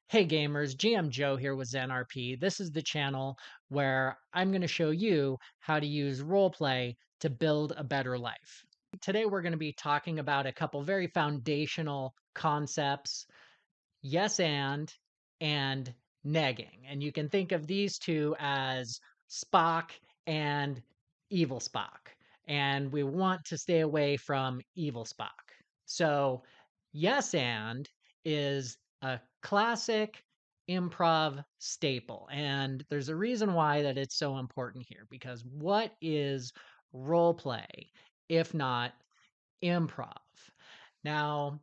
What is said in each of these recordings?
Hey gamers, GM Joe here with ZenRP. This is the channel where I'm going to show you how to use roleplay to build a better life. Today we're going to be talking about a couple very foundational concepts, yes and negging. And you can think of these two as Spock and evil Spock. And we want to stay away from evil Spock. So yes and is a classic improv staple. And there's a reason why that it's so important here, because what is role play if not improv? Now,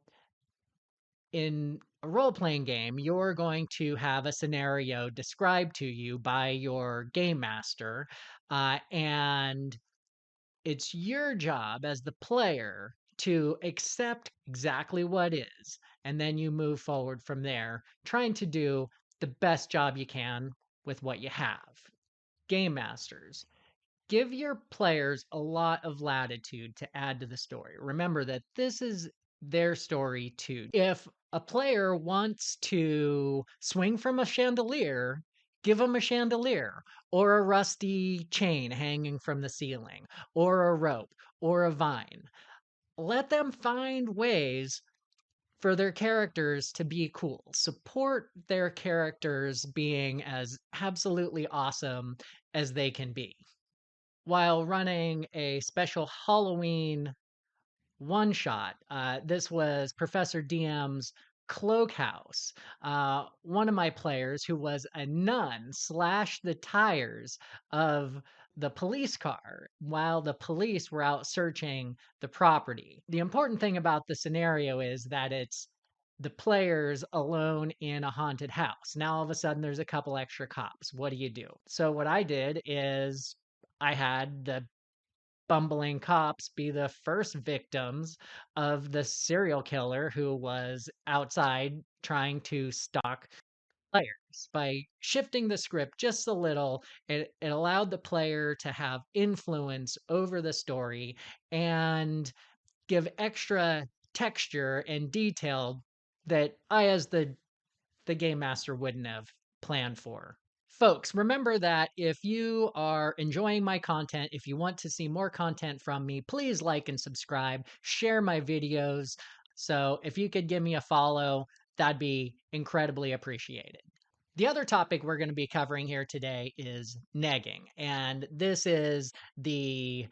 in a role playing game, you're going to have a scenario described to you by your game master, and it's your job as the player to accept exactly what is, and then you move forward from there, trying to do the best job you can with what you have. Game masters, give your players a lot of latitude to add to the story. Remember that this is their story too. If a player wants to swing from a chandelier, give them a chandelier or a rusty chain hanging from the ceiling or a rope or a vine. Let them find ways for their characters to be cool. Support their characters being as absolutely awesome as they can be while running a special Halloween one shot. This was Professor DM's Cloak House. One of my players, who was a nun, slashed the tires of the police car while the police were out searching the property. The important thing about the scenario is that it's the players alone in a haunted house. Now all of a sudden there's a couple extra cops. What do you do? So what I did is I had the bumbling cops be the first victims of the serial killer who was outside trying to stalk players. By shifting the script just a little, it allowed the player to have influence over the story and give extra texture and detail that I, as the game master, wouldn't have planned for. Folks, remember that if you are enjoying my content, if you want to see more content from me, please like and subscribe, share my videos. So if you could give me a follow, that'd be incredibly appreciated. The other topic we're going to be covering here today is negging. And this is the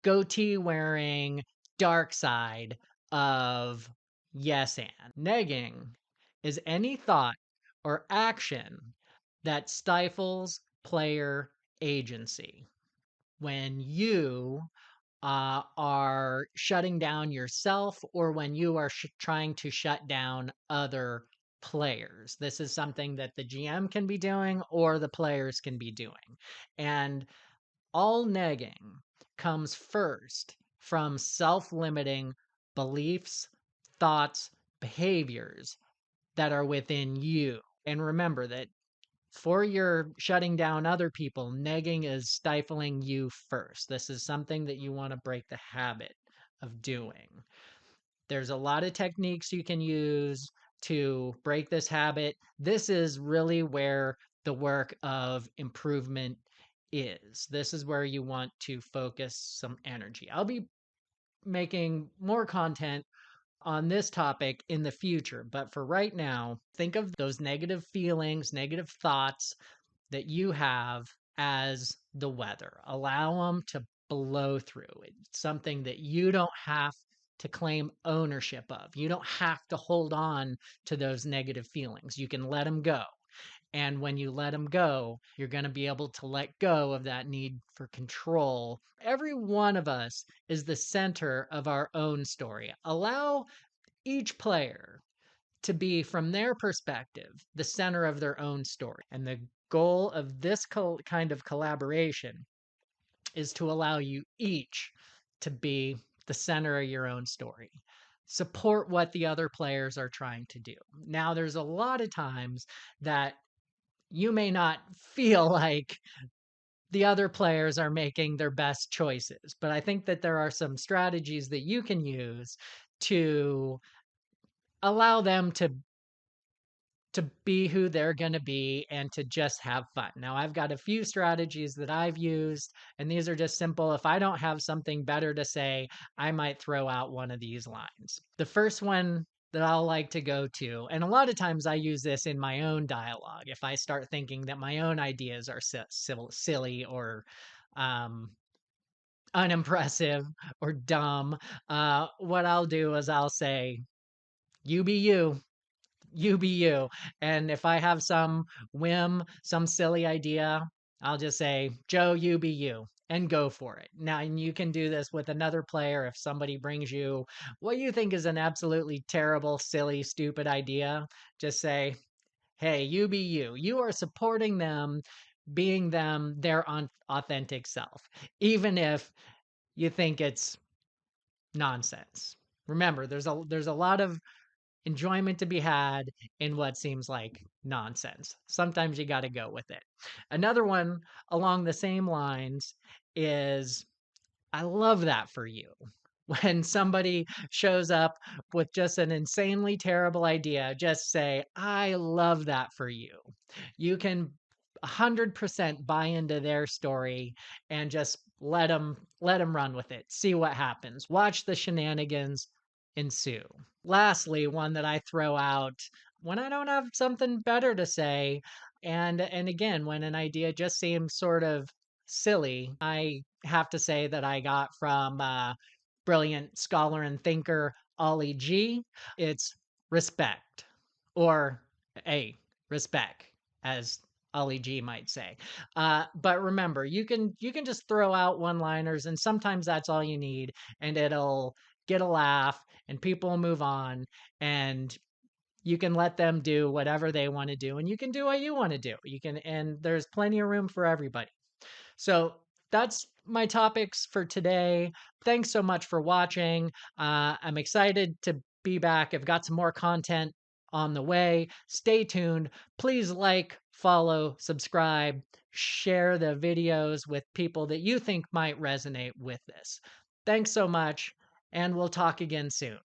goatee wearing dark side of yes and. Negging is any thought or action that stifles player agency. When you are shutting down yourself or when you are trying to shut down other players. This is something that the GM can be doing or the players can be doing. And all negging comes first from self limiting beliefs, thoughts, behaviors that are within you. And remember that for your shutting down other people, negging is stifling you first. This is something that you want to break the habit of doing. There's a lot of techniques you can use to break this habit. This is really where the work of improvement is. This is where you want to focus some energy. I'll be making more content on this topic in the future, but for right now, think of those negative feelings, negative thoughts that you have as the weather. Allow them to blow through. It's something that you don't have to claim ownership of. You don't have to hold on to those negative feelings. You can let them go. And when you let them go, you're going to be able to let go of that need for control. Every one of us is the center of our own story. Allow each player to be, from their perspective, the center of their own story. And the goal of this kind of collaboration is to allow you each to be the center of your own story. Support what the other players are trying to do. Now, there's a lot of times that you may not feel like the other players are making their best choices, but I think that there are some strategies that you can use to allow them to to be who they're going to be and to just have fun. Now, I've got a few strategies that I've used, and these are just simple. If I don't have something better to say, I might throw out one of these lines. The first one that I'll like to go to, and a lot of times I use this in my own dialogue. If I start thinking that my own ideas are silly or um, unimpressive or dumb, what I'll do is I'll say, "You be you." You be you. And if I have some whim, some silly idea, I'll just say, Joe, you be you and go for it. Now, and you can do this with another player if somebody brings you what you think is an absolutely terrible, silly, stupid idea. Just say, hey, you be you. You are supporting them, being them, their authentic self, even if you think it's nonsense. Remember, there's a lot of enjoyment to be had in what seems like nonsense. Sometimes you got to go with it. Another one along the same lines is I love that for you. When somebody shows up with just an insanely terrible idea, just say, I love that for you. You can 100% buy into their story and just let them run with it. See what happens. Watch the shenanigans ensue. Lastly, one that I throw out when I don't have something better to say, and again, when an idea just seems sort of silly, I have to say that I got from brilliant scholar and thinker Ollie G. It's respect, or a respect, as Ollie G might say. But remember, you can just throw out one-liners, and sometimes that's all you need, and it'll get a laugh, and people will move on, and you can let them do whatever they want to do, and you can do what you want to do. You can, and there's plenty of room for everybody. So that's my topics for today. Thanks so much for watching. I'm excited to be back. I've got some more content on the way. Stay tuned. Please like, follow, subscribe, share the videos with people that you think might resonate with this. Thanks so much, and we'll talk again soon.